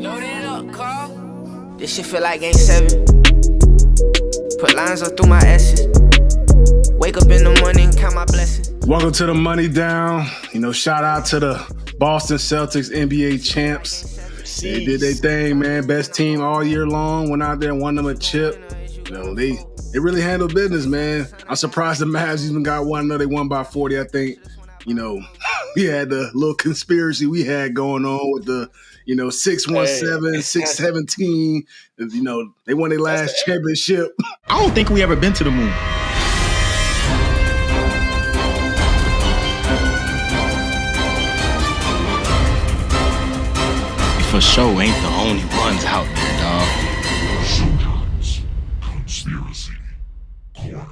Load it up, Carl. This shit feel like game 7. Put lines up through my S's. Wake up in the morning, count my blessings. Welcome to the Money Down. Shout out to the Boston Celtics NBA champs. They did their thing, man. Best team all year long. Went out there and won them a chip. They really handled business, man. I'm surprised the Mavs even got one. I know they won by 40. I think, we had the little conspiracy we had going on with the, 617, 617. They won their last championship. I don't think we ever been to the moon. For sure ain't the only ones out there, dog. Sojourn's Conspiracy Corner.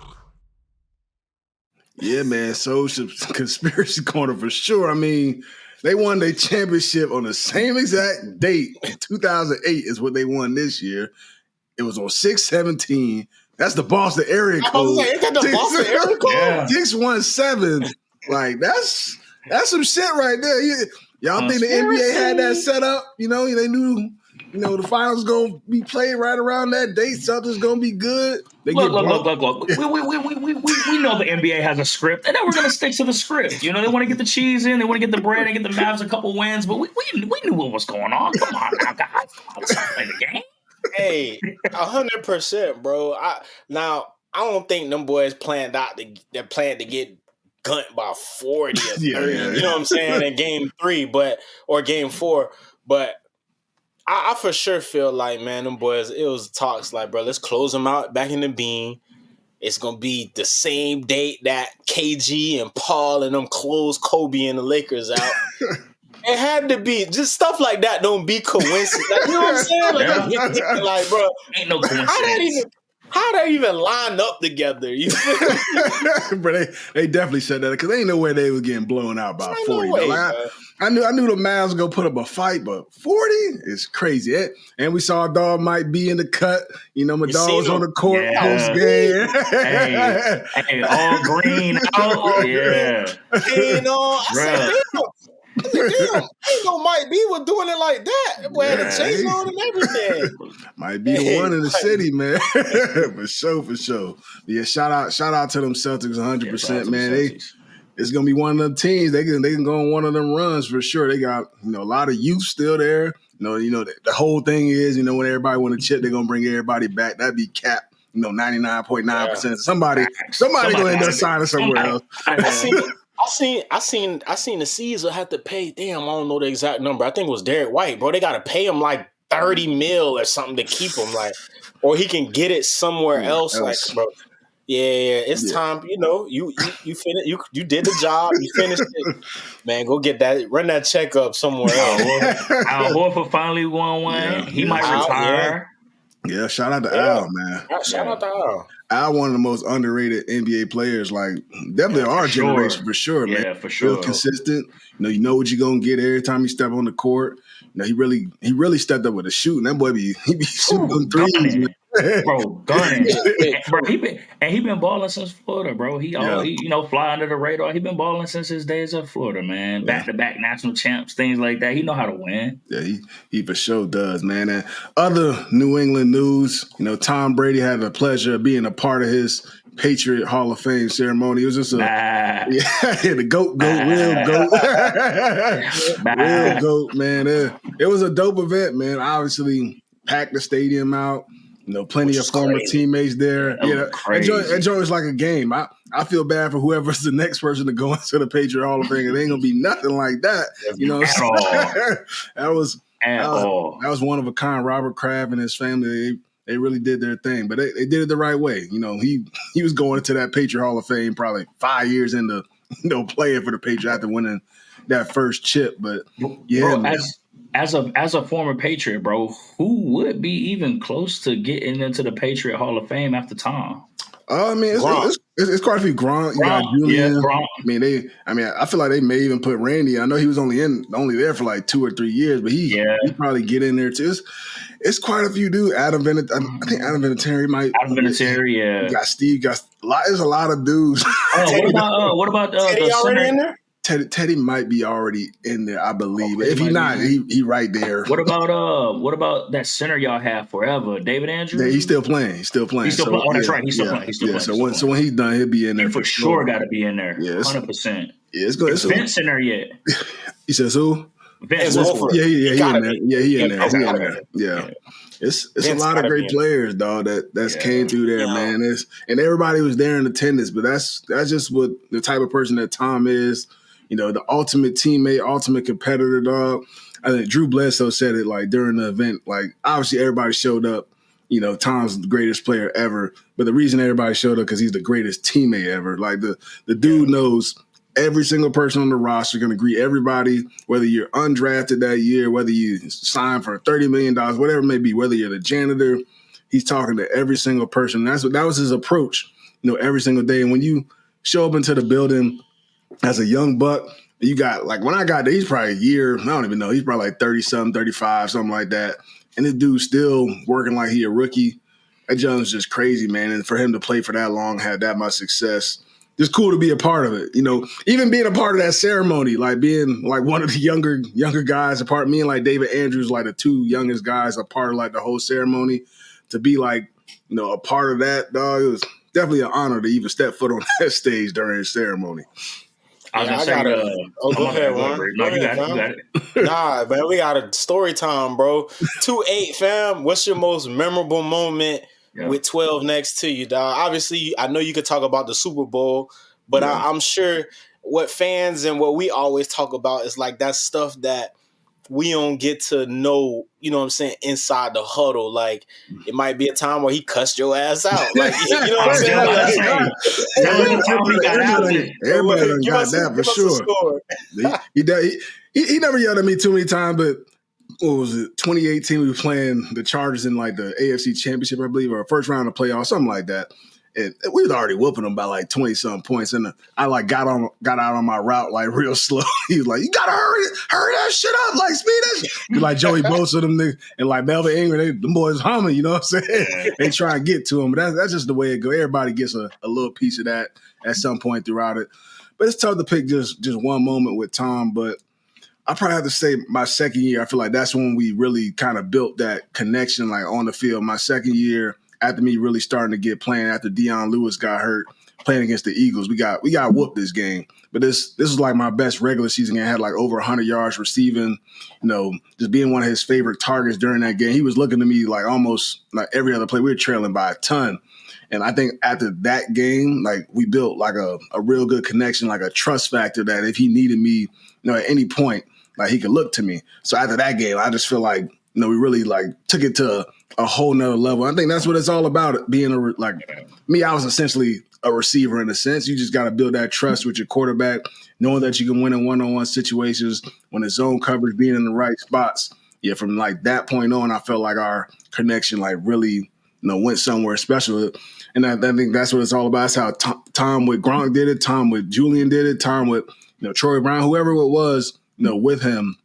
Yeah, man. So conspiracy corner for sure. I mean, they won their championship on the same exact date. 2008 is what they won this year. It was on 6/17. That's the Boston area code. Ain't that the Boston area code? Yeah. 617. Like that's some shit right there. Y'all think the NBA had that set up? They knew, the finals gonna be played right around that date. Celtics gonna be good. Look. We know the NBA has a script, and then we're gonna stick to the script. They want to get the cheese in, they want to get the bread, and get the Mavs a couple wins. But we knew what was going on. Come on now, guys. Let's play the game. Hey, 100%, bro. I don't think them boys planned to get gunt by 40 or 30. Yeah. You know what I'm saying? In game 3, or game 4. But I for sure feel like, man, them boys, it was talks like, bro, let's close them out back in the bean. It's going to be the same date that KG and Paul and them closed Kobe and the Lakers out. It had to be. Just stuff like that don't be coincidence. Like, you know what I'm saying? Like, bro, ain't no coincidence. How they even line up together? You feel me? But they definitely said that because ain't no way they was getting blown out by 40. No way, I knew the Mavs was gonna put up a fight, but 40 is crazy. And we saw a dog might be in the cut. My dog was on the court post game. Hey, all green out. Yeah. I said, damn, ain't no Mike B was doing it like that. That boy had a chase on and everything. Might be the one in the city, man. for sure. Yeah, shout out to them Celtics 100%, man. It's gonna be one of them teams. They can go on one of them runs for sure. They got a lot of youth still there. The whole thing is when everybody win a chip, they're gonna bring everybody back. That'd be cap. 99.9%. Somebody gonna end up signing somewhere else. I seen the C's will have to pay. Damn, I don't know the exact number. I think it was Derek White, bro. They got to pay him like $30 million or something to keep him, or he can get it somewhere else. Like, bro, it's time. You finished. You did the job. You finished it, man. Go get that. Run that check up somewhere else. Al Horford finally won one. Yeah, he might retire. Yeah, shout out to Al, man. Shout out to Al. Al, one of the most underrated NBA players, definitely our generation for sure, man. Yeah, for sure. Real consistent. You know what you're gonna get every time you step on the court. He really stepped up with the shooting. That boy he be shooting them threes, man. Bro, gunning. Bro, he been balling since Florida, bro. He fly under the radar. He been balling since his days at Florida, man. Back-to-back national champs, things like that. He know how to win. Yeah, he for sure does, man. And other New England news, Tom Brady had the pleasure of being a part of his Patriot Hall of Fame ceremony. It was just the goat, real goat. Real goat, man. It was a dope event, man. Obviously, packed the stadium out. Plenty of former teammates there. Enjoy it's like a game. I feel bad for whoever's the next person to go into the Patriot Hall of Fame. It ain't gonna be nothing like that. That was one of a kind. Robert Kraft and his family, they really did their thing, but they did it the right way. He was going into that Patriot Hall of Fame probably 5 years into playing for the Patriots after winning that first chip. But yeah, bro, as a former Patriot, bro, who would be even close to getting into the Patriot Hall of Fame after Tom? I mean, it's quite a few. Gronk, you got Julian. Yeah, Gronk. I feel like they may even put Randy. I know he was only there for like 2 or 3 years, but he probably get in there too. It's quite a few dudes. I think Adam Vinatieri might. Adam Vinatieri, yeah. You got Steve. There's a lot of dudes. What about Teddy the already center? in there? Teddy might be already in there, I believe. Okay, If he not, he right there. What about that center y'all have forever, David Andrews? He's still playing. He's still playing. He's still playing. Oh, that's right. He's still yeah, playing. He's still yeah. playing. So when he's done, he'll be in there He for sure got to be in there. 100%. Yeah, it's good. Is Vince in there yet? He says who? Vince Wolford. Yeah, he in there. Yeah, he in there. He He in gotta there. be. Yeah. It's Vince a lot of great players, dog, that's came through there, man. And everybody was there in attendance, but that's just what the type of person that Tom is. You know, the ultimate teammate, ultimate competitor, dog. I think Drew Bledsoe said it like during the event. Like, obviously everybody showed up. You know, Tom's the greatest player ever, but the reason everybody showed up because he's the greatest teammate ever. Like the dude knows every single person on the roster, going to greet everybody, whether you're undrafted that year, whether you sign for $30 million, whatever it may be, whether you're the janitor, he's talking to every single person. That was his approach, you know, every single day. And when you show up into the building as a young buck, you got, like, when I got there, he's probably a year, I don't even know, he's probably like 30-something, 35, something like that. And this dude's still working like he a rookie. That Jones is just crazy, man. And for him to play for that long, had that much success, it's cool to be a part of it. You know, even being a part of that ceremony, like being like one of the younger guys, a part, me and like David Andrews, like the two youngest guys, a part of like the whole ceremony, to be like, you know, a part of that, dog, it was definitely an honor to even step foot on that stage during his ceremony. I was gonna say, go ahead, Warren. No, you got it. Nah, man, we got a story time, bro. 2-8, fam. What's your most memorable moment with 12 next to you, dog? Obviously, I know you could talk about the Super Bowl, but I'm sure what fans and what we always talk about is like that stuff that we don't get to know, you know what I'm saying, inside the huddle. Like, it might be a time where he cussed your ass out. Like, you know what I'm saying? Everybody got that for sure. He never yelled at me too many times, but what was it, 2018, we were playing the Chargers in like the AFC Championship, I believe, or first round of playoffs, something like that. And we was already whooping them by like 20-something points. And I like got out on my route like real slow. He was like, you got to hurry that shit up. Like, speed that shit. Like Joey Bosa, them niggas, and like Melvin Ingram, them boys humming, you know what I'm saying? They try and get to him. But that's just the way it goes. Everybody gets a little piece of that at some point throughout it. But it's tough to pick just one moment with Tom. But I probably have to say my second year, I feel like that's when we really kind of built that connection like on the field. My second year, after me really starting to get playing, after Deion Lewis got hurt, playing against the Eagles, we got whooped this game. But this was like my best regular season game. I had like over 100 yards receiving, you know, just being one of his favorite targets during that game. He was looking to me like almost like every other play. We were trailing by a ton. And I think after that game, like we built like a real good connection, like a trust factor that if he needed me, you know, at any point, like he could look to me. So after that game, I just feel like, you know, we really like took it to a whole nother level. I think that's what it's all about. Being I was essentially a receiver in a sense. You just got to build that trust with your quarterback, knowing that you can win in one-on-one situations when the zone coverage, being in the right spots. Yeah, from like that point on, I felt like our connection like really, you know, went somewhere special. And I think that's what it's all about. That's how Tom with Gronk did it, Tom with Julian did it, Tom with, you know, Troy Brown, whoever it was, you know, with him.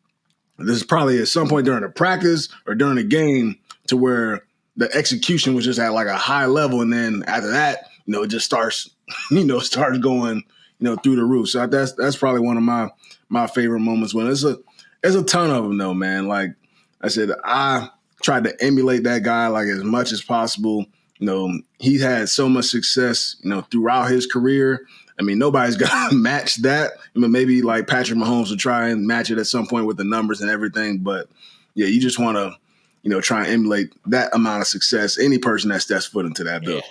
This is probably at some point during the practice or during the game to where the execution was just at like a high level. And then after that, you know, it just starts going, you know, through the roof. So that's probably one of my favorite moments. When there's a ton of them though, man. Like I said, I tried to emulate that guy like as much as possible. You know, he had so much success, you know, throughout his career. I mean, nobody's going to match that. I mean, maybe like Patrick Mahomes will try and match it at some point with the numbers and everything. But, yeah, you just want to, you know, try and emulate that amount of success. Any person that steps foot into that bill.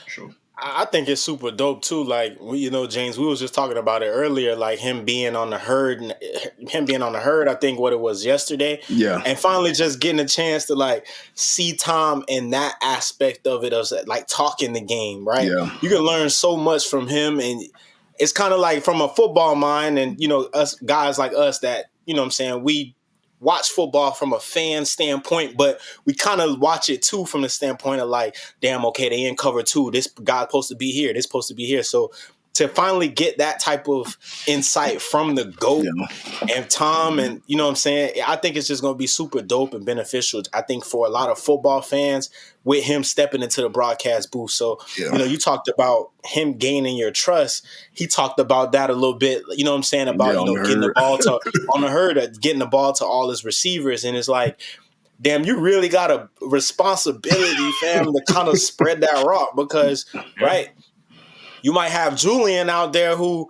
Sure. I think it's super dope too. Like you know, James, we was just talking about it earlier. Like him being on the herd. I think what it was yesterday. Yeah, and finally just getting a chance to like see Tom in that aspect of it, of like talking the game. Right. Yeah, you can learn so much from him, and it's kind of like from a football mind, and you know, us guys like us that you know what I'm saying, we watch football from a fan standpoint, but we kind of watch it too from the standpoint of like, damn, okay, they in cover two. This guy's supposed to be here. This supposed to be here. So to finally get that type of insight from the GOAT and Tom, and you know what I'm saying? I think it's just going to be super dope and beneficial, I think, for a lot of football fans with him stepping into the broadcast booth. So, you know, you talked about him gaining your trust. He talked about that a little bit, you know what I'm saying, about, you know, getting the ball to on the herd, getting the ball to all his receivers. And it's like, damn, you really got a responsibility, fam, to kind of spread that rock because, right, you might have Julian out there who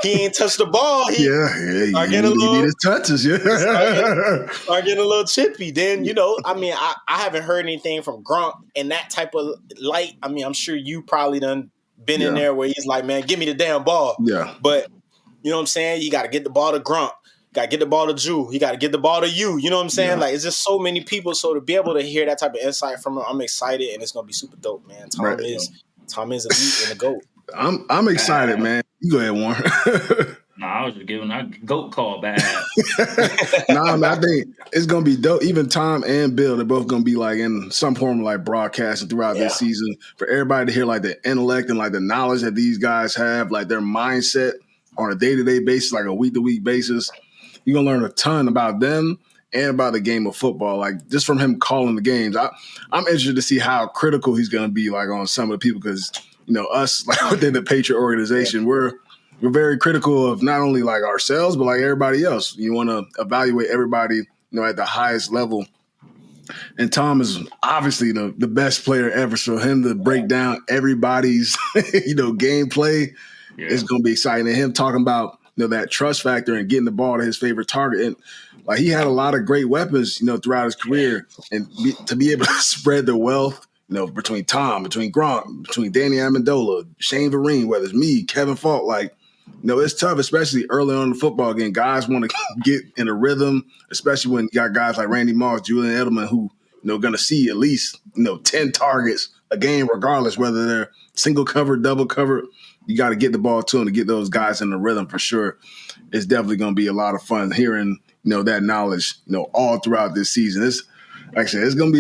he ain't touched the ball. He need his touches. Are getting a little chippy. Then, you know, I mean, I haven't heard anything from Gronk in that type of light. I mean, I'm sure you probably done been in there where he's like, man, give me the damn ball. Yeah. But, you know what I'm saying? You got to get the ball to Gronk. Got to get the ball to Drew. You got to get the ball to you. You know what I'm saying? Like, it's just so many people. So to be able to hear that type of insight from him, I'm excited, and it's going to be super dope, man. Tom is elite and a GOAT. I'm excited, man. You go ahead, Warren. No, I was just giving that GOAT call back. Man, I think it's gonna be dope. Even Tom and Bill, they're both gonna be like in some form of like broadcasting throughout this season for everybody to hear like the intellect and like the knowledge that these guys have, like their mindset on a day-to-day basis, like a week-to-week basis. You're gonna learn a ton about them and about the game of football, like just from him calling the games. I'm interested to see how critical he's gonna be like on some of the people because, you know, us like within the Patriot organization, we're very critical of not only like ourselves, but like everybody else. You want to evaluate everybody, you know, at the highest level. And Tom is obviously the best player ever. So him to break down everybody's, you know, gameplay is going to be exciting. And him talking about, you know, that trust factor and getting the ball to his favorite target. And like he had a lot of great weapons, you know, throughout his career. And to be able to spread the wealth, you know, between Tom, between Gronk, between Danny Amendola, Shane Vereen, whether it's me, Kevin Falk, like, you know, it's tough, especially early on in the football game. Guys want to get in a rhythm, especially when you got guys like Randy Moss, Julian Edelman, who, you know, going to see at least, you know, 10 targets a game, regardless whether they're single covered, double covered. You got to get the ball to them to get those guys in the rhythm for sure. It's definitely going to be a lot of fun hearing, you know, that knowledge, you know, all throughout this season. Actually, it's gonna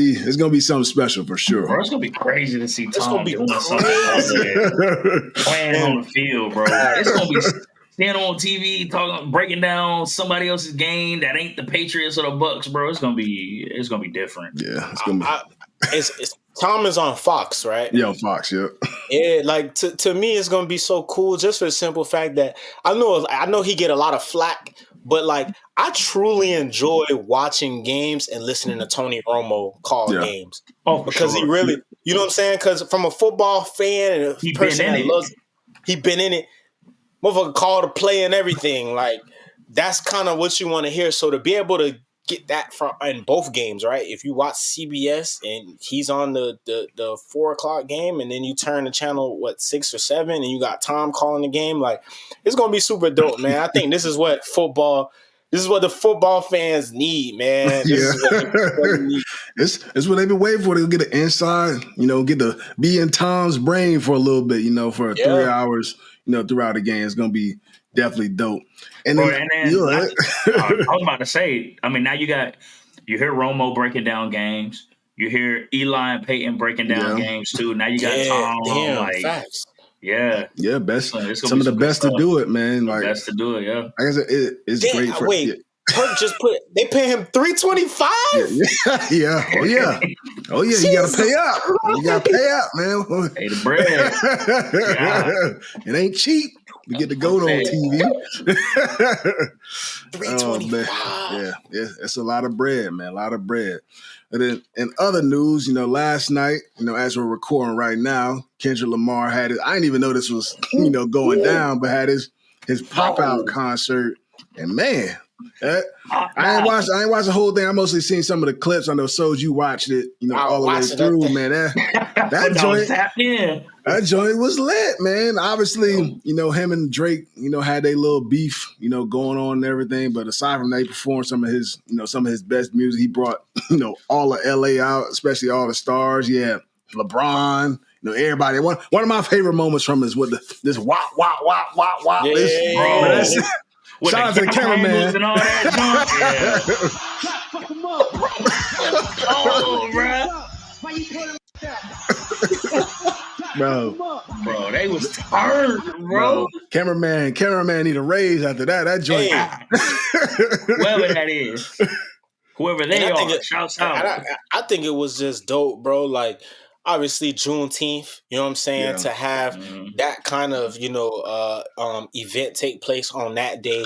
be something special for sure. Bro, it's gonna be crazy to see Tom doing something playing on the field, bro. It's gonna be standing on TV breaking down somebody else's game that ain't the Patriots or the Bucks, bro. It's gonna be different. Yeah, it's gonna be. Tom is on Fox, right? Yeah, on Fox. Yeah. Yeah, like to me, it's gonna be so cool just for the simple fact that I know he get a lot of flack, but like I truly enjoy watching games and listening to Tony Romo call games. Oh, because he really, you know what I'm saying? Because from a football fan and a person that loves, he been in it. Motherfucker call the play and everything. Like that's kind of what you want to hear. So to be able to get that from in both games, right? If you watch CBS and he's on the 4:00 game, and then you turn the channel 6 or 7, and you got Tom calling the game, like it's gonna be super dope, man. I think this is what the football fans need, man. This is what they need. It's what they've been waiting for. They'll get an inside, you know, get to be in Tom's brain for a little bit, you know, for 3 hours, you know, throughout the game. It's gonna be definitely dope. And then, I was about to say, I mean, now you hear Romo breaking down games. You hear Eli and Peyton breaking down games too. Now you got Tom. Facts. Yeah, best. Some of the best to do it, man. Like best to do it, yeah. Like I said, it's great. Perk just they pay him $325. Yeah. Oh yeah. You gotta pay up. You gotta pay up, man. Pay the bread. It ain't cheap. We get the GOAT on TV. $325. Yeah, it's a lot of bread, man. A lot of bread. And then in other news, you know, last night, you know, as we're recording right now, Kendrick Lamar had it. I didn't even know this was, you know, going down, but had his pop-out concert. And man, I ain't watched the whole thing. I mostly seen some of the clips. I know Soj, you watched it, you know, all the way through, man. That joint was lit, man. Obviously, you know, him and Drake, you know, had their little beef, you know, going on and everything. But aside from that, he performed some of his best music. He brought, you know, all of LA out, especially all the stars. Yeah, LeBron, you know, everybody. One of my favorite moments from is with this wop. Yeah. Shout out to the cameraman. And all that Bro, they was tired, bro. Cameraman need a raise after that. That joint. Whoever that is. Whoever they are, shouts out. I think it was just dope, bro. Like, obviously Juneteenth, you know what I'm saying? To have that kind of, event take place on that day.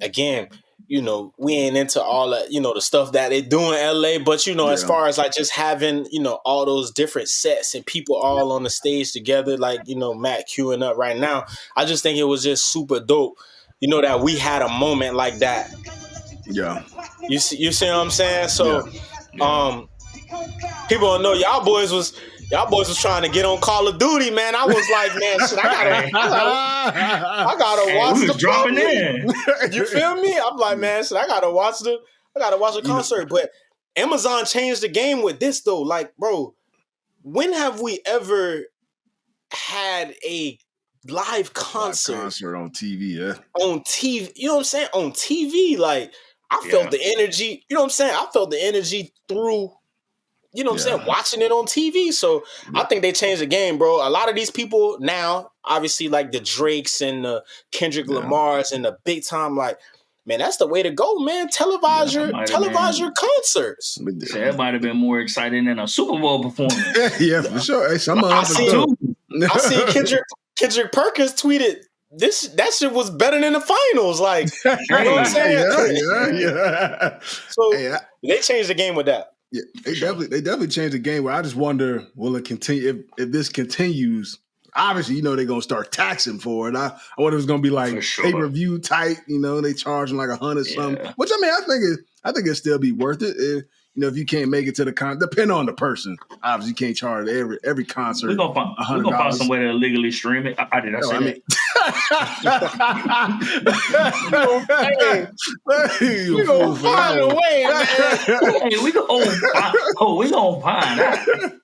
Again, we ain't into all that, the stuff that they do in LA, but as far as like just having, all those different sets and people all on the stage together, like, Matt queuing up right now, I just think it was just super dope, that we had a moment like that. Yeah. You see what I'm saying? So, people don't know y'all boys was trying to get on Call of Duty, man. I was like, man, shit, I gotta watch the dropping in. You feel me? I'm like, man, shit, I gotta watch the concert. But Amazon changed the game with this though. Like, bro, when have we ever had a live concert on TV? Yeah, on TV. You know what I'm saying? On TV, like. I felt the energy, you know what I'm saying? I felt the energy through, you know what I'm saying, watching it on TV. So I think they changed the game, bro. A lot of these people now, obviously like the Drakes and the Kendrick Lamars and the big time, like, man, that's the way to go, man. Televise your concerts. So that might have been more exciting than a Super Bowl performance. Yeah, for sure. Hey, I seen Kendrick Perkins tweeted, that shit was better than the finals. Like, you know what I'm saying? Yeah. So they changed the game with that. Yeah, they definitely changed the game. Where I just wonder, will it continue? If this continues, obviously, they're gonna start taxing for it. I wonder if it's gonna be like pay-per-view type. They charging like $100 something. Which I think it'd still be worth it. If you can't make it to the depend on the person. Obviously, you can't charge every concert. We're gonna find some way to illegally stream it. I did. We're gonna find a way, man. Hey, we gonna find that.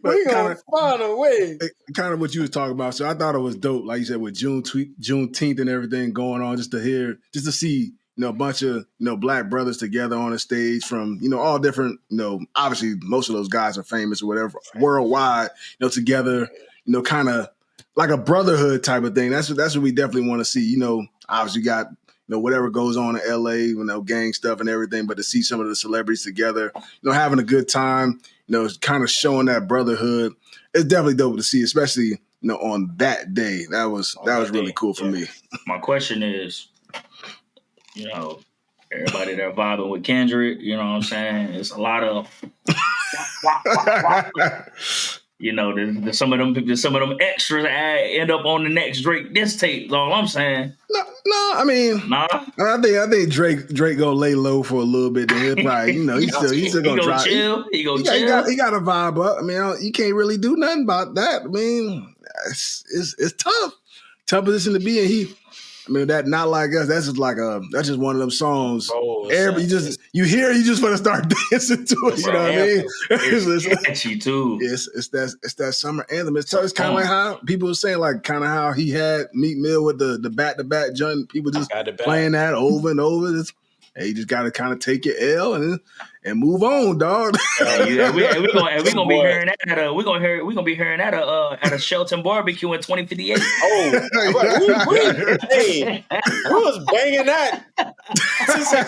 We're gonna find a way. Kind of what you was talking about. So I thought it was dope, like you said, with Juneteenth and everything going on, just to see. A bunch of black brothers together on a stage from all different obviously most of those guys are famous or whatever worldwide together kind of like a brotherhood type of thing. That's what we definitely want to see. Obviously got whatever goes on in LA, gang stuff and everything, but to see some of the celebrities together, having a good time, kind of showing that brotherhood, it's definitely dope to see, especially on that day. That was really cool for me. My question is, everybody that vibing with Kendrick, you know what I'm saying? It's a lot of there's some of them extras end up on the next Drake diss tape. That's all I'm saying. No, I mean, I think Drake gonna lay low for a little bit. Then he'll probably, he's still gonna try. Chill. He got a vibe up. I mean, you can't really do nothing about that. I mean, it's tough position to be in. That Not Like Us, that's just one of them songs. Bro, you hear, you just want to start dancing to it. You know what I mean? It's catchy too. It's that summer anthem. It's kind of like how people were saying, like kind of how he had Meek Mill with the back-to-back joint. People just playing that over and over. You just got to kind of take your L and move on, dog. We're gonna be hearing that at a Shelton barbecue in 2058. Oh, we was banging that since it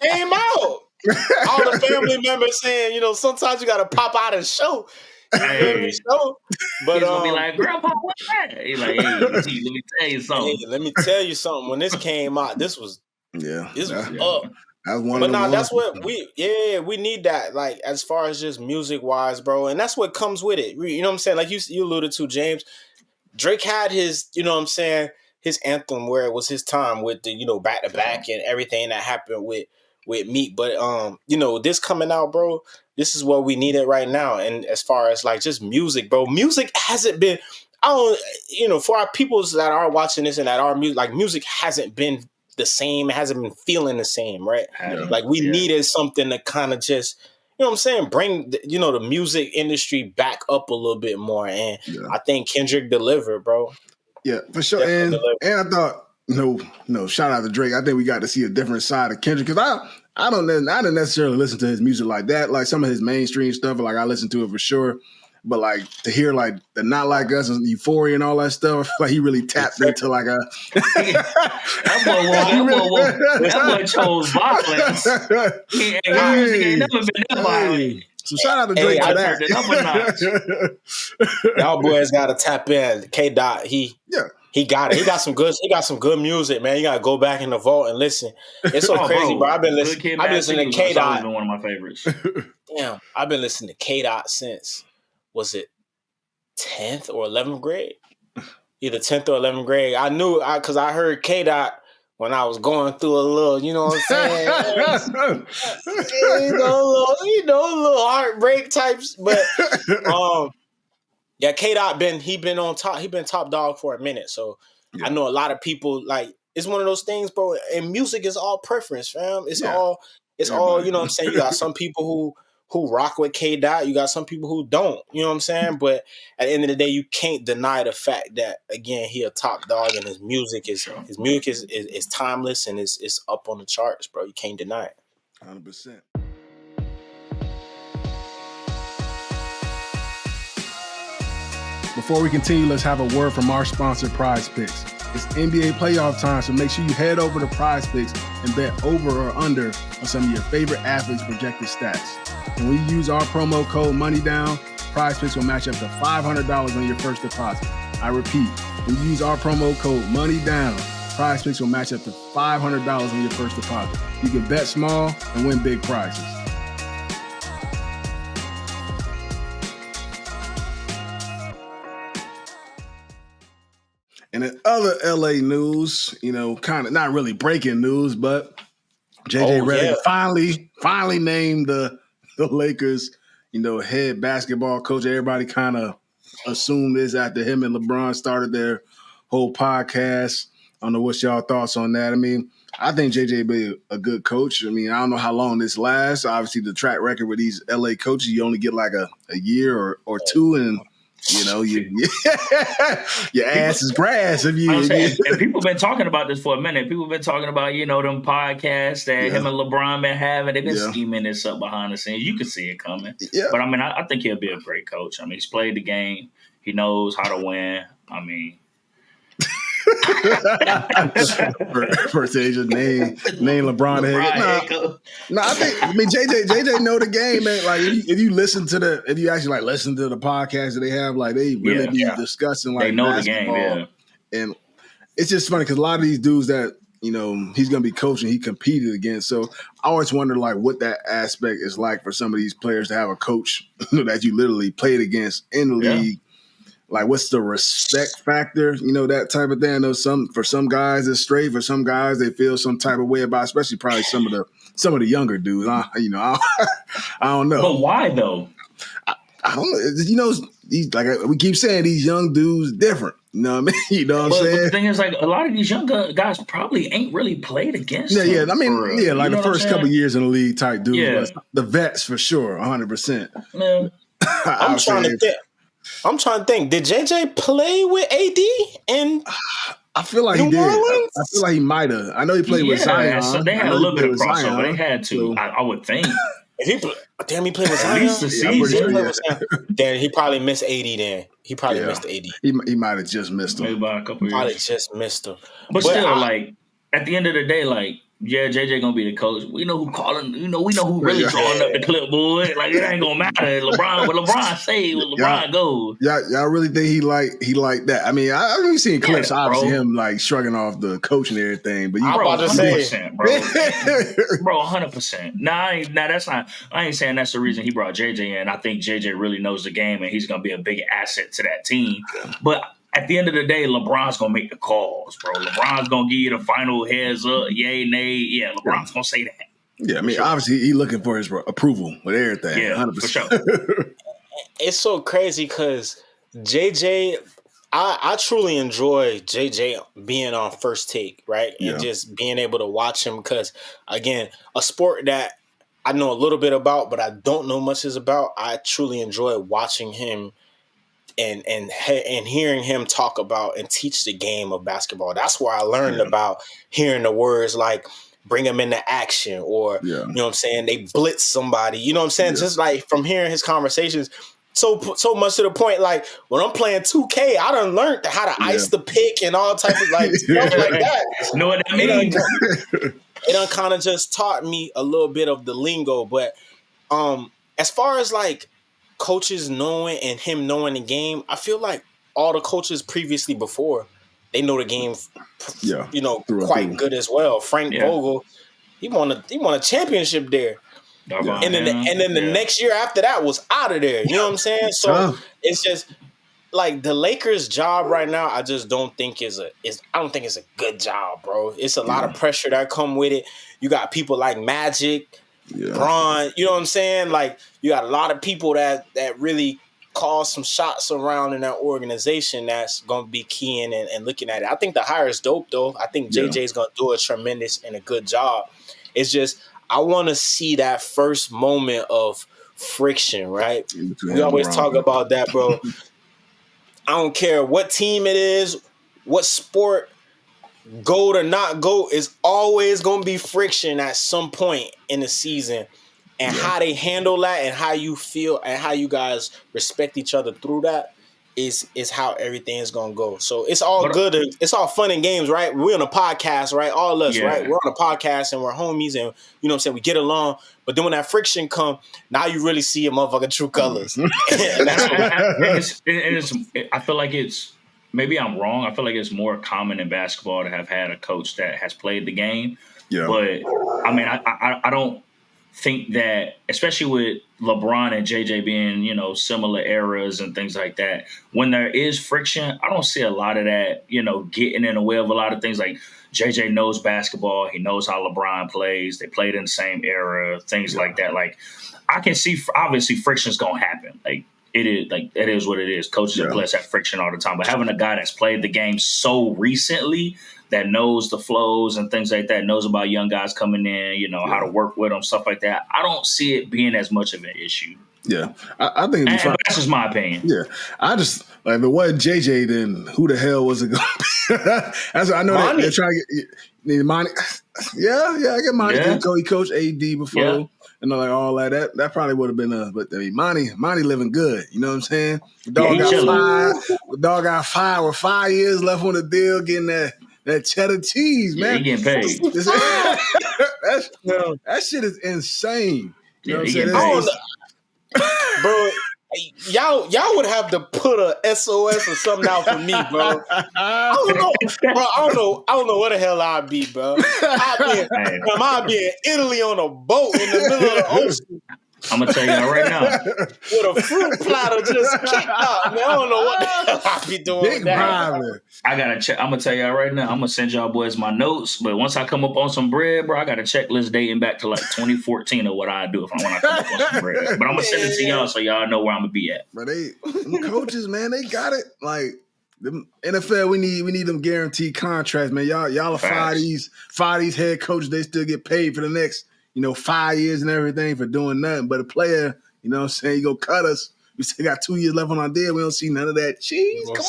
came out. All the family members saying, sometimes you got to pop out and show. Hey. But he's gonna be like, "Grandpa, what's that?" He's like, "Hey, let me tell you something." Hey, let me tell you something. When this came out, this was up. That's one. But that's what we need that, like, as far as just music wise, bro, and that's what comes with it. You know what I'm saying? Like you alluded to, James. Drake had his, his anthem where it was his time with the back to back and everything that happened with Meek. But this coming out, bro, this is what we needed right now. And as far as like just music, bro, music hasn't been. For our peoples that are watching this and that are music hasn't been the same, hasn't been feeling the same, right? Like we needed something to kind of just, what I'm saying, bring the music industry back up a little bit more, and I think Kendrick delivered, bro. Yeah, for sure. And I thought, shout out to Drake. I think we got to see a different side of Kendrick because I didn't necessarily listen to his music like that, like some of his mainstream stuff. Like I listened to it for sure. But like to hear like the Not Like Us and Euphoria and all that stuff, like he really tapped into like a that boy chose violence. His music ain't never been that violent. So shout out to Drake for that. Turned it up a notch. Y'all boys gotta tap in. K Dot, he got it. He got some good music, man. You gotta go back in the vault and listen. It's so crazy, bro. I've been listening to K Dot. Been one of my favorites. Damn, I've been listening to K Dot since, was it 10th or 11th grade? Either 10th or 11th grade. I knew because I heard K Dot when I was going through a little, you know what I'm saying? you know, a little heartbreak types. But yeah, K Dot been on top. He been top dog for a minute. So I know a lot of people like. It's one of those things, bro. And music is all preference, fam. It's all. You know what I'm saying. You got some people who rock with K Dot. You got some people who don't. You know what I'm saying. But at the end of the day, you can't deny the fact that again he a top dog and his music is timeless and it's up on the charts, bro. You can't deny it. 100%. Before we continue, let's have a word from our sponsor, Prize Picks. It's NBA playoff time, so make sure you head over to Prize Picks and bet over or under on some of your favorite athletes' projected stats. When we use our promo code MONEYDOWN, Prize Picks will match up to $500 on your first deposit. I repeat, when you use our promo code MONEYDOWN, Prize Picks will match up to $500 on your first deposit. You can bet small and win big prizes. And in other LA news, you know, kind of not really breaking news, but JJ Redick finally named the Lakers, you know, head basketball coach. Everybody kind of assumed this after him and LeBron started their whole podcast. I don't know what's y'all thoughts on that. I mean, I think JJ be a good coach. I mean, I don't know how long this lasts. Obviously, the track record with these LA coaches, you only get like a year or two, and you know, your ass is grass. If you, and people been talking about this for a minute. People been talking about, you know, them podcasts that him and LeBron been having. They've been scheming this up behind the scenes. You can see it coming. Yeah. But I mean, I think he'll be a great coach. I mean, he's played the game. He knows how to win. I mean. First agent name LeBron. I mean JJ know the game, man. Like if you actually listen to the podcast that they have, like they really be discussing like they know basketball. The game, and it's just funny because a lot of these dudes that you know he's gonna be coaching, he competed against. So I always wonder like what that aspect is like for some of these players to have a coach that you literally played against in the league. Like, what's the respect factor? You know, that type of thing. I know for some guys it's straight. For some guys, they feel some type of way about, especially probably some of the younger dudes. I don't know. But why though? I don't know. You know, these like we keep saying, these young dudes different. You know what I mean? You know what I'm saying? But the thing is, like, a lot of these young guys probably ain't really played against him. Yeah. I mean, like the first couple years in the league type dudes. Yeah. The vets for sure, 100%. Yeah. I'm trying to think. Did JJ play with AD? And I feel like he did. I feel like he might have. I know he played with Zion. So they had a little bit of crossover. They had to. I would think. He played with Zion. At least the season. Then he probably missed AD. Then he probably missed AD. He might have just missed him. Maybe by a couple years. Probably just missed him. But still, like at the end of the day, like. Yeah, JJ gonna be the coach. We know who calling. We know who really drawing up the clipboard. Like it ain't gonna matter. LeBron, what LeBron say, what LeBron goes. Y'all really think he like that? I mean, I've seen clips, obviously him like shrugging off the coach and everything. But I'm about to say, bro, 100%. Nah, that's not. I ain't saying that's the reason he brought JJ in. I think JJ really knows the game and he's gonna be a big asset to that team. But at the end of the day, LeBron's going to make the calls, bro. LeBron's going to give you the final heads up, yay, nay. Yeah, LeBron's going to say that. Yeah, I mean, obviously, he's looking for his approval with everything. Yeah, 100%. for sure. It's so crazy because JJ, I truly enjoy JJ being on First Take, right? And just being able to watch him because, again, a sport that I know a little bit about, but I don't know much about. I truly enjoy watching him and hearing him talk about and teach the game of basketball. That's where I learned about hearing the words like bring them into action or, you know what I'm saying, they blitz somebody. You know what I'm saying? Just like from hearing his conversations so much to the point. Like when I'm playing 2K, I done learned how to ice the pick and all type of like stuff like that. Know what that means? It done kind of just taught me a little bit of the lingo. But as far as like coaches knowing and him knowing the game, I feel like all the coaches previously before, they know the game, quite good as well. Frank Vogel, he won a championship there. And then the next year after that was out of there. You know what I'm saying? So it's just like the Lakers' job right now. I just don't think I don't think it's a good job, bro. It's a lot of pressure that come with it. You got people like Magic, Bron. You know what I'm saying? Like you got a lot of people that really cause some shots around in that organization that's going to be keying and looking at it. I think the hire is dope, though. I think JJ's going to do a tremendous and a good job. It's just I want to see that first moment of friction, right? We always talk about that, bro. I don't care what team it is, what sport, goat or not goat, is always going to be friction at some point in the season. And how they handle that and how you feel and how you guys respect each other through that is how everything is going to go. So it's all good. It's all fun and games, right? We're on a podcast, right? All of us, right? We're on a podcast and we're homies and, you know what I'm saying, we get along. But then when that friction come, now you really see a motherfucking true colors. I feel like it's, maybe I'm wrong. I feel like it's more common in basketball to have had a coach that has played the game. Yeah. But, I mean, I don't think that, especially with LeBron and JJ being, you know, similar eras and things like that, when there is friction, I don't see a lot of that, you know, getting in the way of a lot of things. Like JJ knows basketball. He knows how LeBron plays. They played in the same era, things like that. Like I can see, obviously friction's going to happen. Like it is what it is. Coaches and players have friction all the time, but having a guy that's played the game so recently that knows the flows and things like that, knows about young guys coming in, you know, how to work with them, stuff like that. I don't see it being as much of an issue. Yeah, I think that's just my opinion. Yeah, I just like if it wasn't JJ, then who the hell was it going to be? That's I know they're trying to get Monty. Yeah, I get Monty. Yeah. He coached AD before, and like all that. That probably would have been but I mean, Monty living good. You know what I'm saying? The dog got fired with 5 years left on the deal, getting that cheddar cheese, man. He getting paid. That shit is insane. You know what I'm saying? Bro, y'all would have to put a SOS or something out for me, bro. I don't know where the hell I'd be, bro. I'd be in Italy on a boat in the middle of the ocean. I'm gonna tell y'all right now, with a fruit platter just kicked out. Man, I don't know what the hell I'd be doing with that. I gotta check. I'm gonna tell y'all right now. I'm gonna send y'all boys my notes. But once I come up on some bread, bro, I got a checklist dating back to like 2014 of what I do when I come up on some bread. But I'm gonna send it to y'all so y'all know where I'm gonna be at. But them coaches, man, they got it. Like the NFL, we need them guaranteed contracts, man. Y'all are fire these head coaches. They still get paid for the next 5 years and everything for doing nothing. But a player, you know what I'm saying, you go cut us. We still got 2 years left on our deal. We don't see none of that cheese. Come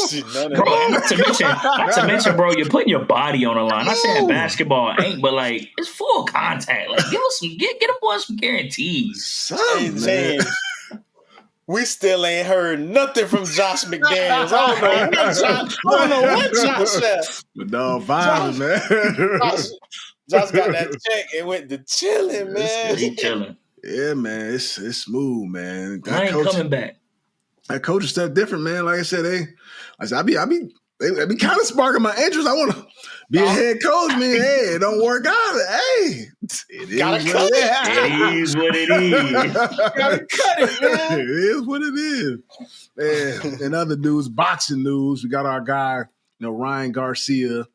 on. Bro, not to mention, bro, you're putting your body on the line. I'm not saying basketball ain't, but like it's full contact. Like give us get them boys some guarantees. Man. We still ain't heard nothing from Josh McDaniels. I don't know what Josh said. The dog vibes, man. Josh got that check and went to chilling, man. He chilling. Yeah, man. It's smooth, man. I ain't coming back. That coaching stuff different, man. Like I said, I be kind of sparking my interest. I want to be a head coach, man. Hey, it don't work out. Hey, it is what it is. Gotta cut it, man. It is what it is. Man, in other news, boxing news, we got our guy, Ryan Garcia.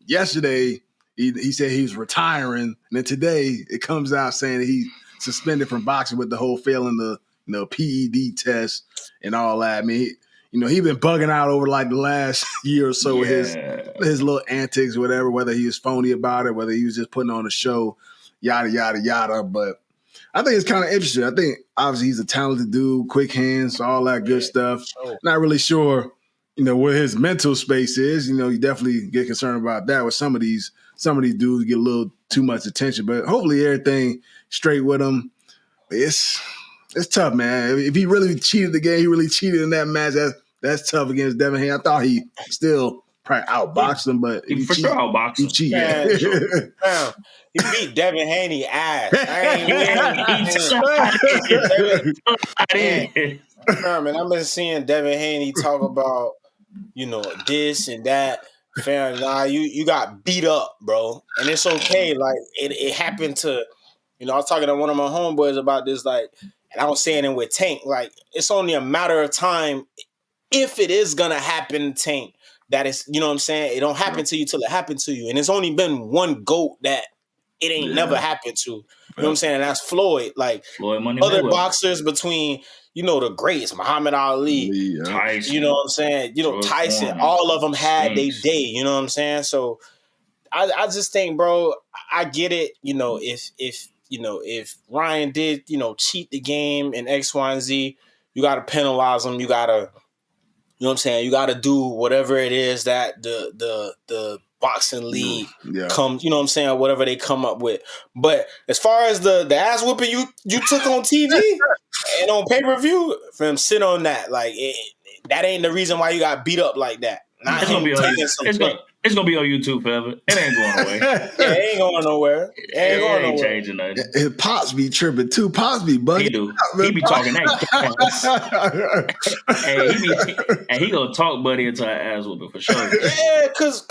Yesterday he said he was retiring, and then today it comes out saying that he suspended from boxing with the whole failing the PED test and all that. I mean, he been bugging out over like the last year or so with his little antics, whatever, whether he was phony about it, whether he was just putting on a show, yada, yada, yada. But I think it's kind of interesting. I think obviously he's a talented dude, quick hands, all that good stuff. Not really sure, where his mental space is. You definitely get concerned about that with some of these dudes get a little too much attention, but hopefully everything straight with him. It's tough, man. If he really cheated the game, he really cheated in that match. That's tough against Devin Haney. I thought he still probably outboxed him, but if He you for cheat, sure outboxed you him. cheat. Man, Yeah. Damn, he beat Devin Haney ass. Man, I've been seeing Devin Haney talk about, this and that. Fam, nah, you got beat up, bro. And it's okay. Like, it happened to, I was talking to one of my homeboys about this, like, and I was saying it with Tank, like, it's only a matter of time if it is gonna happen, Tank, that is, you know what I'm saying? It don't happen to you till it happens to you. And it's only been one GOAT that it ain't never happened to. You know what I'm saying? And that's Floyd. Like, Floyd Money other Mayweather. boxers between, the greats, Muhammad Ali, Tyson. you know what I'm saying? George Tyson, Foreman, all of them had their Spinks. day, you know what I'm saying? So I just think, bro, I get it, if Ryan did, cheat the game in X, Y, and Z, you gotta penalize him, you gotta, you know what I'm saying? You got to do whatever it is that the boxing league comes, you know what I'm saying? Whatever they come up with. But as far as the ass whooping you took on TV and on pay-per-view, from sit on that. Like, that ain't the reason why you got beat up like that. It's gonna be on YouTube forever. It ain't going away. It ain't going nowhere. It ain't changing nothing. His pops be tripping too. Pops be bugging. He do. He be talking that gas. And he gonna talk Buddy into an ass whooping for sure. Yeah, cause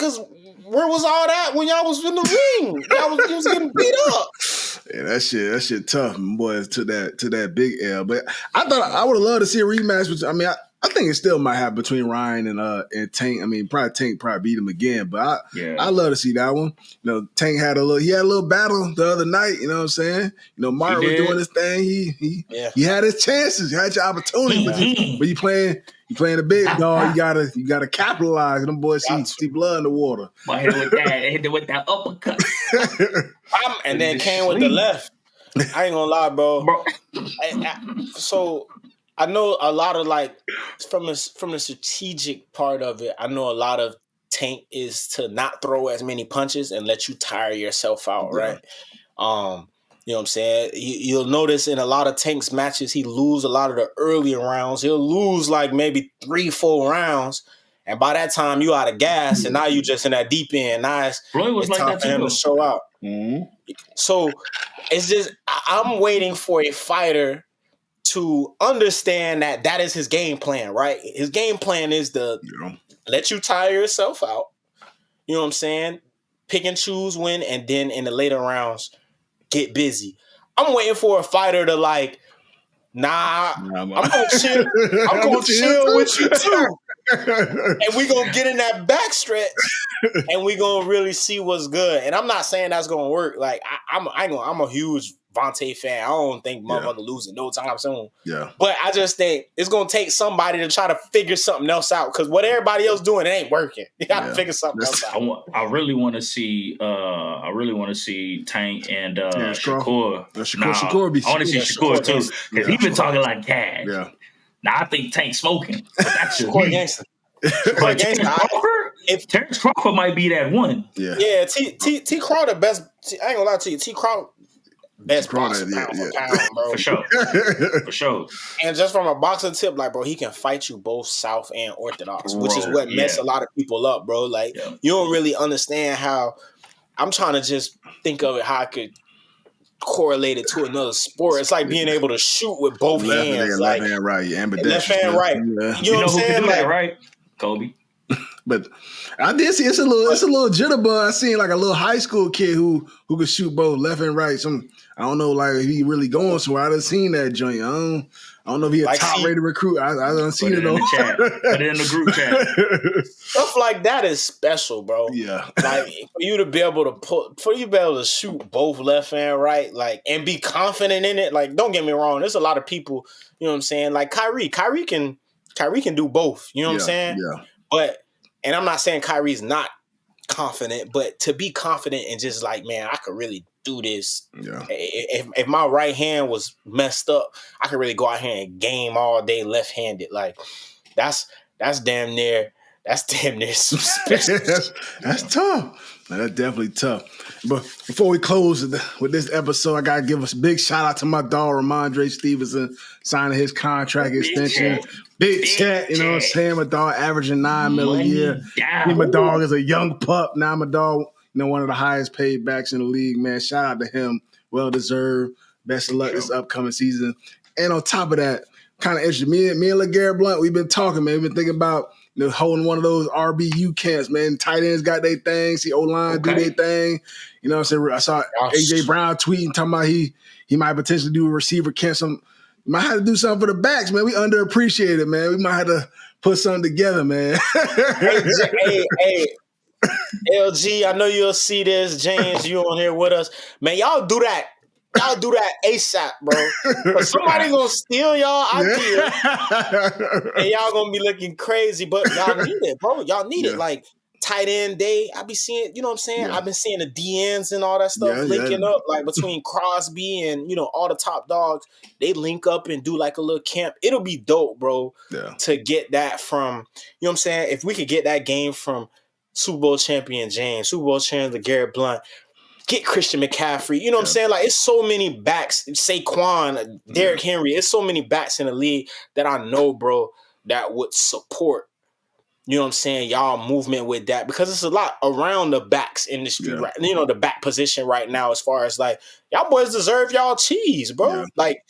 where was all that when y'all was in the ring? You was getting beat up. Yeah, that shit tough, boys, to that big L. But I thought I would have loved to see a rematch. I think it still might happen between Ryan and Tank. I mean, Tank beat him again, but I love to see that one. Tank had a little battle the other night. You know what I'm saying? Mark was doing his thing. He had his chances. You had your opportunity, but you playing a big dog. You gotta capitalize. Them boys see blood in the water. My head with that uppercut. And then came with the left. I ain't gonna lie, bro. So I know a lot of, like, from the strategic part of it, I know a lot of Tank is to not throw as many punches and let you tire yourself out, right? You know what I'm saying? You'll notice in a lot of Tank's matches, he lose a lot of the earlier rounds. He'll lose like maybe 3-4 rounds. And by that time, you out of gas, and now you just in that deep end. Now it's time for him to show out. Mm-hmm. So it's just, I'm waiting for a fighter to understand that is his game plan, right? His game plan is to let you tire yourself out. You know what I'm saying? Pick and choose when, and then in the later rounds, get busy. I'm waiting for a fighter to, like, I'm gonna chill. I'm gonna chill with you too. And we gonna get in that backstretch and we gonna really see what's good. And I'm not saying that's gonna work. Like, I'm a huge Vontae fan. I don't think motherfucker losing no time soon. Yeah. But I just think it's gonna take somebody to try to figure something else out, because what everybody else doing, it ain't working. You gotta figure something else out. I really want to see Tank and Shakur. Shakur I want to see Shakur too, because he's been talking like cash. Yeah. Now I think Tank's smoking. But that's just Shakur gangster. But Terrence Crawford might be that one. Yeah. T Crawford best. I ain't gonna lie to you. T Crawford best boxer pound for pound, bro. For sure. And just from a boxing tip, like, bro, he can fight you both south and orthodox, which is what messed a lot of people up, bro. Like, you don't really understand how. I'm trying to just think of it how I could correlate it to another sport. It's like being able to shoot with both hands, left hand right, left hand right. Yeah. You know what I'm saying? Who can do that, right? Kobe. But I did see it's a little jitterbug. I seen like a little high school kid who could shoot both left and right. I don't know, like, if he really going somewhere. I done seen that joint. I don't know if he a like, top rated recruit. I done seen it on the chat. Put it in the group chat. Stuff like that is special, bro. Yeah. Like, for you to be able to shoot both left and right, like, and be confident in it. Like, don't get me wrong. There's a lot of people, you know what I'm saying? Like Kyrie can do both. You know what I'm saying? Yeah. And I'm not saying Kyrie's not confident, but to be confident and just like, man, I could really do this. Yeah. If my right hand was messed up, I could really go out here and game all day left-handed. Like, that's damn near That's damn near suspicious. that's tough. That's definitely tough. But before we close with this episode, I gotta give a big shout out to my dog Ramondre Stevenson signing his contract extension. Big check, you know what I'm saying? My dog averaging $9 million a year. My dog is a young pup. Now my dog, one of the highest paid backs in the league, man. Shout out to him. Well deserved. Best of luck this upcoming season. And on top of that, kind of interesting. Me and LeGarrette Blount, we've been talking, man. We've been thinking about holding one of those RBU camps, man. Tight ends got their thing. See O-line do their thing. You know what I'm saying? I saw AJ Brown tweeting, talking about he might potentially do a receiver camp. We might have to do something for the backs, man. We underappreciated, man. We might have to put something together, man. hey, LG, I know you'll see this. James, you on here with us. Man, y'all do that. Y'all do that ASAP, bro. Somebody gonna steal y'all idea, and y'all gonna be looking crazy. But y'all need it, bro. Y'all need it. Like tight end day, I be seeing. You know what I'm saying? I've been seeing the DNs and all that stuff linking up, like between Crosby and all the top dogs. They link up and do like a little camp. It'll be dope, bro. Yeah. To get that from, you know what I'm saying? If we could get that game from Super Bowl champion James, Super Bowl champion LeGarrette Blount. Get Christian McCaffrey. You know what I'm saying? Like, it's so many backs. Saquon, Derrick Henry. It's so many backs in the league that I know, bro, that would support, you know what I'm saying, y'all movement with that. Because it's a lot around the backs industry, right? The back position right now as far as, like, y'all boys deserve y'all cheese, bro. Yeah. Like,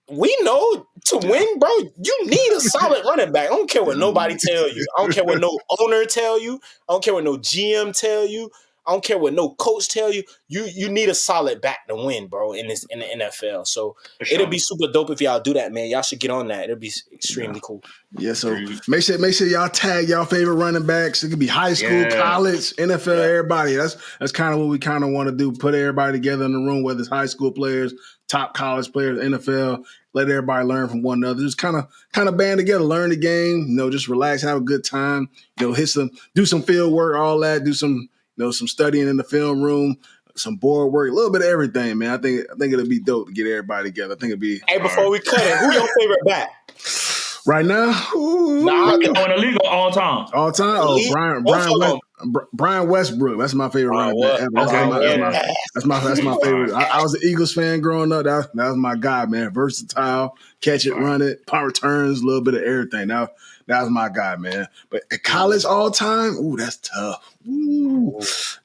we know to win, bro, you need a solid running back. I don't care what nobody tell you. I don't care what no owner tell you. I don't care what no GM tell you. I don't care what no coach tell you. You need a solid back to win, bro, in the NFL. So it'll be super dope if y'all do that, man. Y'all should get on that. It'll be extremely cool. Yeah, so make sure y'all tag y'all favorite running backs. It could be high school, college, NFL, everybody. That's kind of what we kind of want to do. Put everybody together in the room, whether it's high school players, top college players, NFL. Let everybody learn from one another. Just kind of band together, learn the game. Just relax, have a good time. Do some field work, all that. Do some some studying in the film room, some board work, a little bit of everything, man. I think it'll be dope to get everybody together. I think it'll be. Hey, before we cut it, who your favorite back? Right now? In the league all time. All time? Oh, Brian Westbrook. That's my favorite running back ever. That's my favorite. I was an Eagles fan growing up. That was my guy, man. Versatile, catch it, run it, punt returns, a little bit of everything. That was my guy, man. But at college all time, that's tough.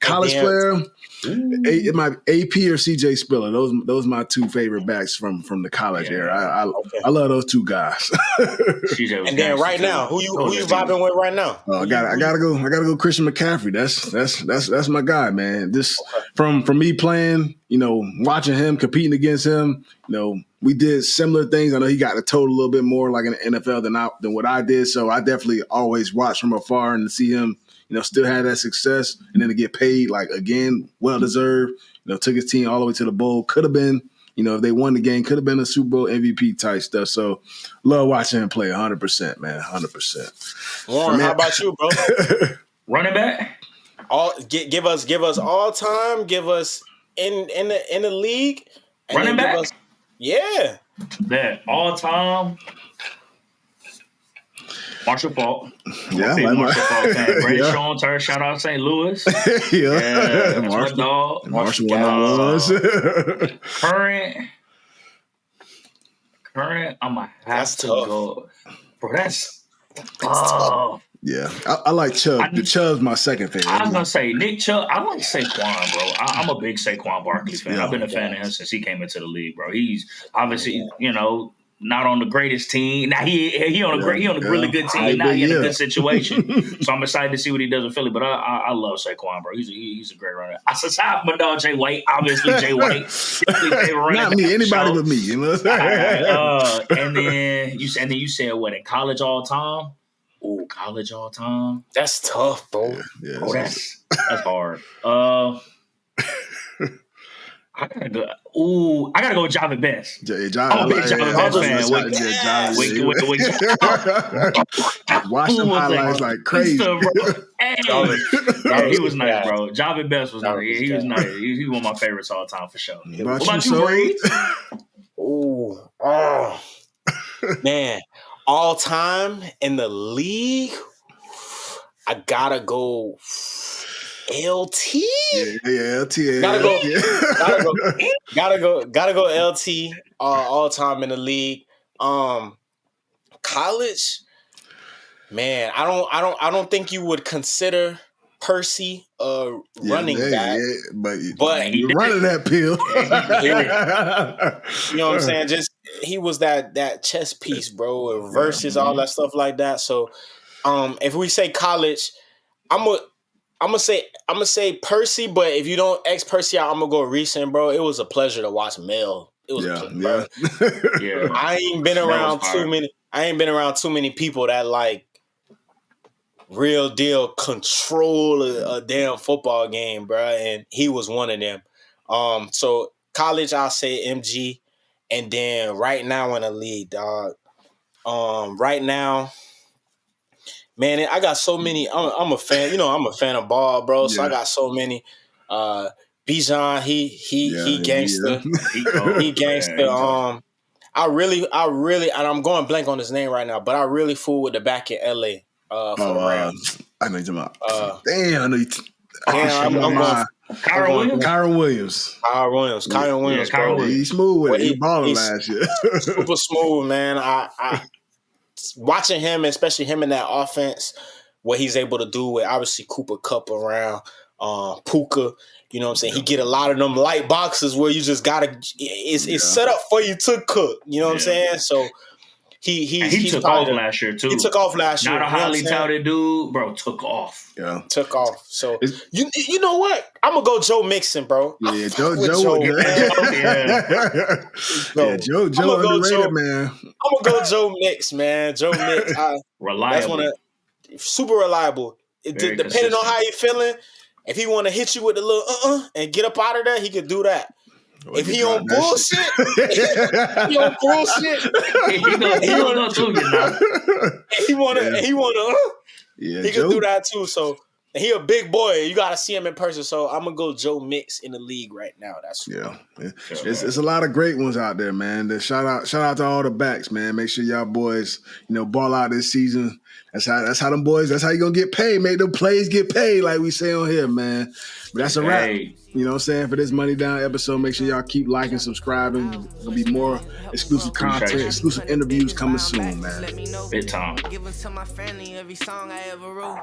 College player, it might AP or CJ Spiller. Those are my two favorite backs from the college era. I love those two guys. And then right now, who you vibing with right now? I gotta go Christian McCaffrey. That's my guy, man. This from me playing, watching him, competing against him, we did similar things. I know he got the total a little bit more like in the NFL than what I did. So I definitely always watch from afar and to see him, still have that success and then to get paid, like, again, well-deserved, took his team all the way to the bowl. Could have been, if they won the game, could have been a Super Bowl MVP type stuff. So love watching him play 100%, man, 100%. Warren, how about you, bro? Running back? Give us all time, give us in the league. And running back? Yeah. That all time. Marshall Faulk. Yeah, Marshall Faulk fan. Brady Sean Turner, shout out St. Louis. Yeah, Marshall dog. Marshall one of those. Current, I'm gonna have to tough. go. Bro, that's tough. Yeah, I like Chubb. Chubb's my second favorite. I was gonna say Nick Chubb. I like Saquon, bro. I'm a big Saquon Barkley fan. Yeah. I've been a fan of him since he came into the league, bro. He's obviously, not on the greatest team. Now he on a really good team. Now he in a good situation. So I'm excited to see what he does with Philly. But I love Saquon, bro. He's a great runner. I aside from my dog Jay White, obviously Jay White. Not me, anybody but me. And then you said what, in college all time? Oh, college all time. That's tough, bro. Yeah, that's hard. I gotta go with Javid Best. I'm a big Javid Best fan. Watch them highlights like crazy. He was nice, bro. Javid Best was nice. He was nice. He's one of my favorites all time for sure. What about you, Brady? Man, all time in the league. I gotta go LT. Yeah, LT. Gotta go. Yeah. Gotta go LT. All time in the league. College, man. I don't think you would consider Percy running back, but he you're did. running that pill. You know what I'm saying? Just he was that chess piece, bro. Versus all that stuff like that. So, if we say college, I'm gonna say Percy. But if you don't X Percy out, I'm gonna go recent, bro. It was a pleasure to watch Mel. It was a pleasure. Yeah. I ain't been around too many. I ain't been around too many people that like real deal control a damn football game, bro. And he was one of them. So college, I'll say MG, and then right now in the league, dog. Right now, man, I got so many. I'm a fan. You know, I'm a fan of ball, bro. So I got so many. Bijan, he gangster. He gangster. I really, and I'm going blank on his name right now, but I really fool with the back in LA for the Rams. I know you're talking about. Damn, I know you. I'm going. Kyron Williams. Kyron Williams, bro. He's smooth with it. He balling last year. Super smooth, man. I watching him, especially him in that offense, what he's able to do with obviously Cooper Kupp around, Puka. You know what I'm saying? He get a lot of them light boxes where you just gotta. It's set up for you to cook. You know what I'm saying? So he took off last year too. He took off last year. Not a highly touted dude, bro. Took off. Yeah, took off. So you know what? I'm gonna go Joe Mixon, bro. Yeah, Joe. Joe Underrated, man. I'm gonna go Joe Mix, man. Joe Mix, reliable. Super reliable. Depending on how you feeling. If he want to hit you with the little and get up out of there, he could do that. Well, if he on bullshit, he on bullshit. He wanna, he could do that too. So he a big boy. You gotta see him in person. So I'm gonna go Joe Mix in the league right now. That's it's a lot of great ones out there, man. Shout out to all the backs, man. Make sure y'all boys, ball out this season. That's how them boys. That's how you gonna get paid. Make them plays get paid, like we say on here, man. But that's a wrap. You know what I'm saying? For this Money Down episode, make sure y'all keep liking, subscribing. There'll be more exclusive content, exclusive interviews coming soon, man. Big time. Giving to my family every song I ever wrote.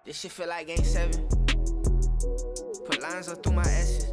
This shit feel like Game 7. Put lines up through my S's.